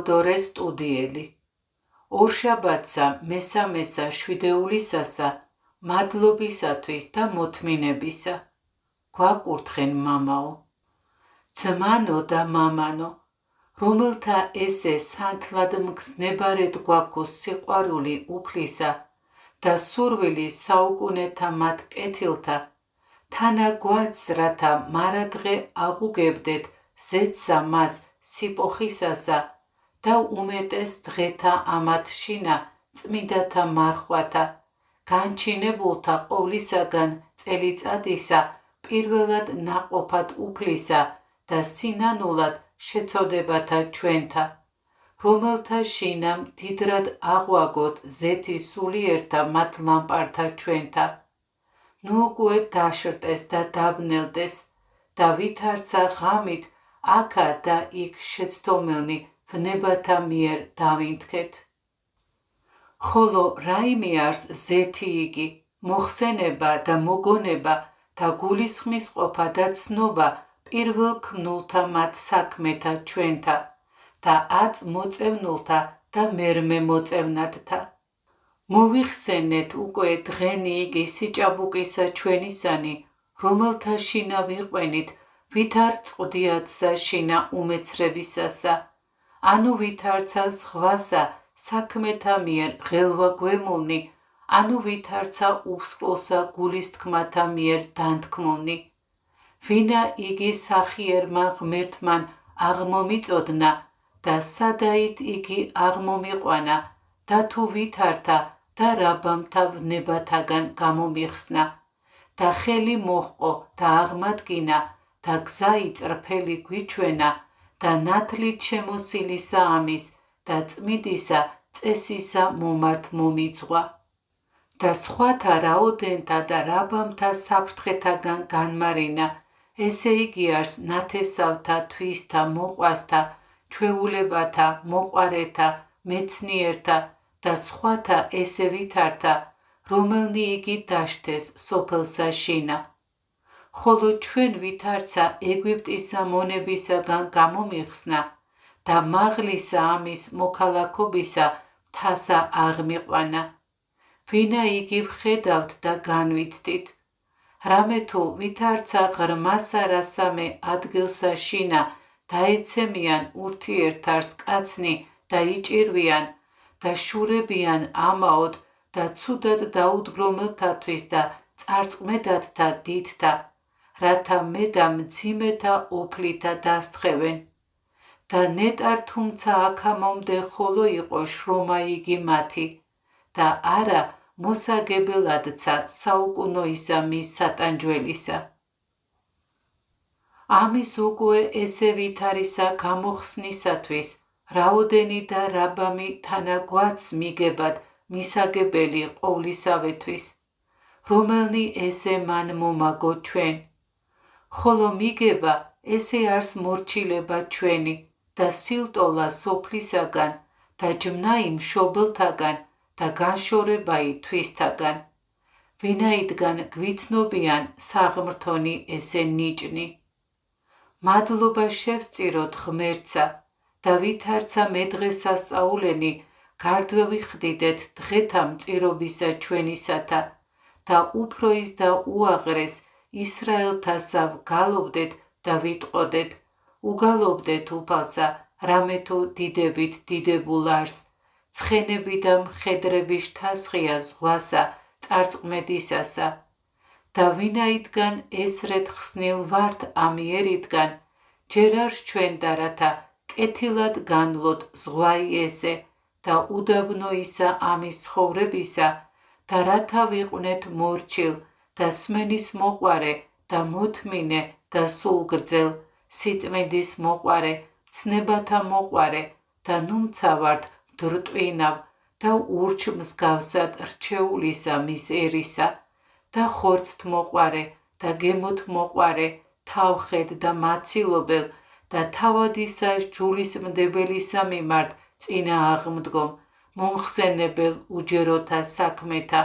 თეოდორე სტუდიელი. ორშაბათსა, მესამესა, შვიდეულისასა, მადლობისათვის და მოთმინებისა. გვაკურთხენ მამაო. ძმანო და მამანო, რომელთა ესე სანთლად მგზნებარეთ გვაქვს სიყვარული უფლისა და სურვილი საუკუნეთა მათ კეთილთა, თანა გვაც რათა მარადღე აღუგებდეთ ზეცსა მას სიპოხისასა და უმეტეს დღეთა ამათ შინა წმიდათა მარხვათა, განჩინებულთა ყოვლისაგან წელიწადისა პირველად ნაყოფად უფლისა და სინანულად შეცოდებათა ჩვენთა, რომელთა შინამ დიდრად აღვაგოთ ზეთი სულიერთა მათ ლამპართა ჩვენთა. ნუ უკვე დაშრტეს და დაბნელდეს და ვითარცა ღამით აქა და იქ შეცდომილნი ვნებათა მიერ დავინთქეთ. ხოლო რაიმე არს ზეთი იგი, მოხსენება და მოგონება და გულისხმისყოფა და ცნობა პირველ ქმნულთა მათ საქმეთა ჩვენთა და აწ მოწევნულთა და მერმე მოწევნადთა. მოვიხსენეთ უკვე დღენი იგი სიჭაბუკისა ჩვენისანი, რომელთა შინა ვიყვენით, ვით არ წყვდიათსა შინა უმეცრებისასა, ანუ ვითარცა ზღვასა საქმეთა მიერ ღელვა გვემულნი, ანუ ვითარცა უსყლოსა გულის თქმათა მიერ დანთქმულნი. ვინა იგი სახიერმა ღმერთმან აღმომიწოდნა და სადაით იგი აღმომიყვანა და თუ ვითართა და რაბამთა ვნებათაგან გამომიხსნა და ხელი მოჰყო და აღმადგინა და გზა იწრფელი გვიჩვენა და ნათლით შემოსილისა ამის და წმიდისა წესისა მომართ მომიძღვა და სხვათა რაოდენთა და რაბამთა საფრთხეთაგან განმარინა, ესე იგი არს ნათესავთა თვისთა მოყვასთა, ჩვეულებათა, მოყვარეთა, მეცნიერთა და სხვათა ესე ვითართა, რომელნი იგი დაშთეს სოფელსა შინა. ხოლო ჩვენ ვითარცა ეგვიპტისა მონებისაგან გამომიხსნა და მაღლისა ამის მოქალაქობისა მთასა აღმიყვანა. ვინა იგი ვხედავთ და განვიცდით. რამე თუ ვითარცა ღრმასა რასამე ადგილსა შინა დაეცემიან ურთიერთარს კაცნი და იჭირვიან და შურებიან ამაოდ და ცუდად დაუდგრომელთათვის და წარწყმედათთა დიდთა, რათა მე და მძიმეთა ოფლითა დასთხევენ. და ნეტარ თუმცა აქამომდე ხოლო იყო შრომა იგი მათი და არა მოსაგებელადცა საუკუნოისა მის სატანჯველისა. ამის უკვე ესე ვითარისა გამოხსნისათვის, რაოდენი და რაბამი თანა გვაც მიგებად მისაგებელი ყოვლისავეთვის, რომელნი ესე მან მომაგო ჩვენ. ხოლო მიგება ესე არს მორჩილება ჩვენი და სილტოლა სოფლისაგან და ჯმნაი მშობელთაგან და განშორებაი თვისთაგან, ვინაიდან გვიცნობიან საღმრთონი ესე ნიჭნი. მადლობა შევსწიროთ ღმერთსა და ვითარცა მედღესასწაულენი გარდვევიხდიდეთ დღეთა მწირობისა ჩვენისათა და უფრო ის და უაღრეს ისრაელთასა ვგალობდეთ და ვიტყოდეთ, უგალობდეთ უფალსა, რამე თუ დიდებით დიდებულ არს, ცხენები და მხედრები შთასხია ზღვასა წარწყმედისასა. და ვინაიდან ესრეთ ხსნილ ვართ ამიერიდან, ჯერ არ ჩვენდა რათა კეთილად განვლოთ ზღვაი ესე და უდაბნოისა ამის ცხოვრებისა და რათა ვიყვნეთ მორჩილ და სმენის მოყვარე და მოთმინე და სულგრძელ, სიწმინდის მოყვარე, ცნებათა მოყვარე და ნუმცა ვართ მდრტვინავ და ურჩ მსგავსად რჩეულისა მის ერისა და ხორცთ მოყვარე და გემოთ მოყვარე, თავხედ და მაცილობელ და თავადისა ჯულისმდებელისა მიმართ წინა აღმდგომ, მომხსენებელ უჯეროთა საქმეთა,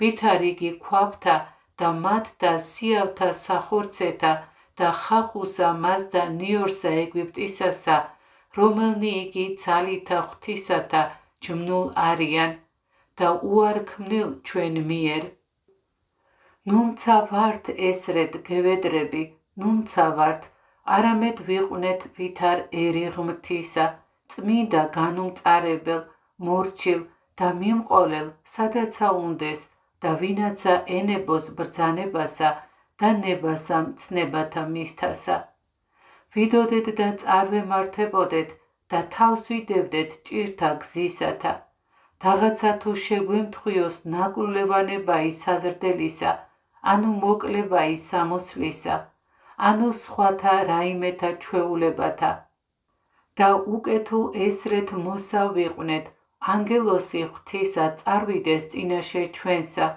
ვით არ იგი ქვაბთა და მათ და სიავთა სახორცეთა და ხახუსა მას და ნიორსა ეგვიპტისასა, რომელნი იგი ძალითა ღვთისათა ჯმნულ არიან და უარქმნილ ჩვენ მიერ. ნუმცა ვართ ესრედ გევედრები, ნუმცა ვართ, არამედ ვიყვნეთ ვითარ ერიღმთისა, წმინდა განუმწარებელ, მორჩილ და მიმყოლელ, სადაცა უნდეს და ვინაცა ენებოს ბრძანებასა და ნებასა მცნებათა მისთასა. ვიდოდეთ და წარვემართებოდეთ და თავს ვიდევდეთ ჭირთა გზისათა. რაღაცა თუ შეგვემთხვიოს ნაკვლევანება ის საზრდელისა, ანუ მოკლება ის სამოსლისა, ანუ სხვათა რაიმეთა ჩვეულებათა. და უკეთუ ესრეთ მოსა ვიყვნეთ, ანგელოსი ღვთისა წარვიდეს წინაშე ჩვენსა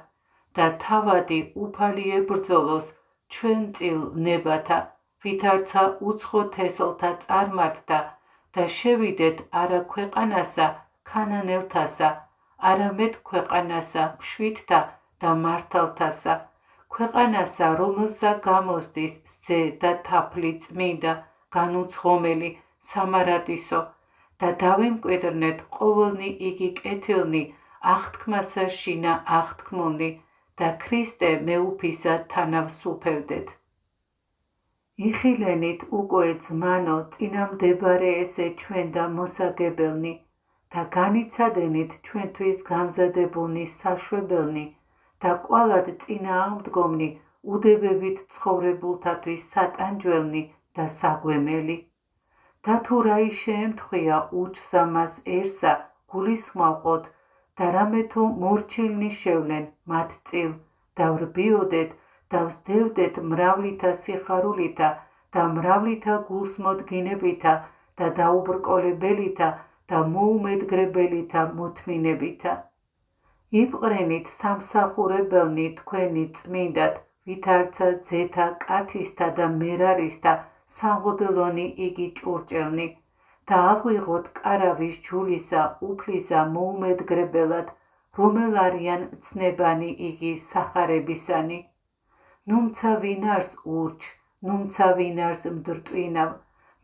და თავადი უფალი ებრძოლოს ჩვენ წილ ნებათა, ვითარცა უცხო თესლთა წარმართდა და შევიდეთ არა ქვეყანასა ქანანელთასა, არამედ ქვეყანასა მშვიდთა და მართალთასა, ქვეყანასა რომელსა გამოსდის სძე და თაფლი წმინდა, განუცღომელი, სამარადისო და დავიმკვიდრნეთ ყოველნი იგი კეთილნი აღთქმასა შინა აღთქმულნი და ქრისტე მეუფისა თანავს უფევდეთ. იხილენით უკვე ძმანო წინამდებარე ესე ჩვენ და მოსაგებელნი და განიცადენით ჩვენთვის გამზადებულნი საშვებელნი და კვალად წინააღმდგომნი უდებებით ცხოვრებულთათვის სატანჯველნი და საგვემელი. და თუ რაი შეემთხვია უჩსა მასერსა გულისხმავყოთ და რამე თუ მორჩილნი შევლენ მათ წილ და ვრბიოდეთ და ვსდევდეთ მრავლითა სიხარულითა და მრავლითა გულსმოდგინებითა და დაუბრკოლებელითა და მოუმედგრებელითა მოთმინებითა. იპყრენით სამსახურებელნი თქვენი წმინდად, ვითარცა ძეთა კაცისთა და მერარისთა სამღვდლონი იგი ჭურჭელნი და აღვიღოთ კარავის ჯულისა უფლისა მოუმედგრებელად, რომელ არიან მცნებანი იგი სახარებისანი. ნუმცა ვინარს ურჩ, ნუმცა ვინარს მდრტვინავ,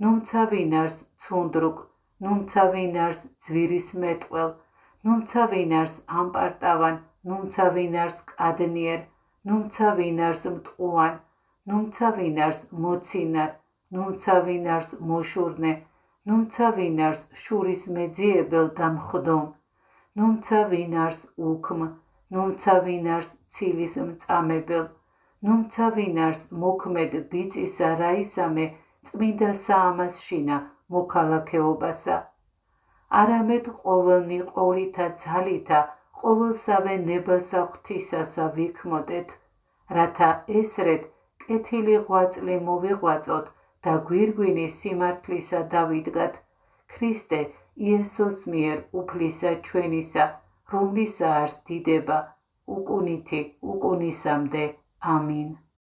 ნუმცა ვინარს ცუნდრუკ, ნუმცა ვინარს ძვირის მეტყველ, ნუმცა ვინარს ამპარტავან, ნუმცა ვინარს კადნიერ, ნუმცა ვინარს მტყუან, ნუმცა ვინარს მოცინარ, ნუმცა ვინარს მოშურნე, ნუმცა ვინარს შურის მეძიებელ და მხდომ, ნუმცა ვინარს უქმ, ნუმცა ვინარს ცილის მწამებელ, ნუმცა ვინარს მოქმედ ბიწისა რაისამე წმინდა საამას შინა მოქალაქეობასა. არამედ ყოველნი ყოვლითა ძალითა ყოველსავე ნებასა ღვთისასა ვიქმოდეთ, რათა ესრეთ კეთილი ღვაწლი მოვიღვაწოთ და გვირგვინი სიმართლისა დავიდგათ, ქრისტე იესოს მიერ უფლისა ჩვენისა, რომლისა არს დიდება, უკუნითი უკუნისამდე. ამინ.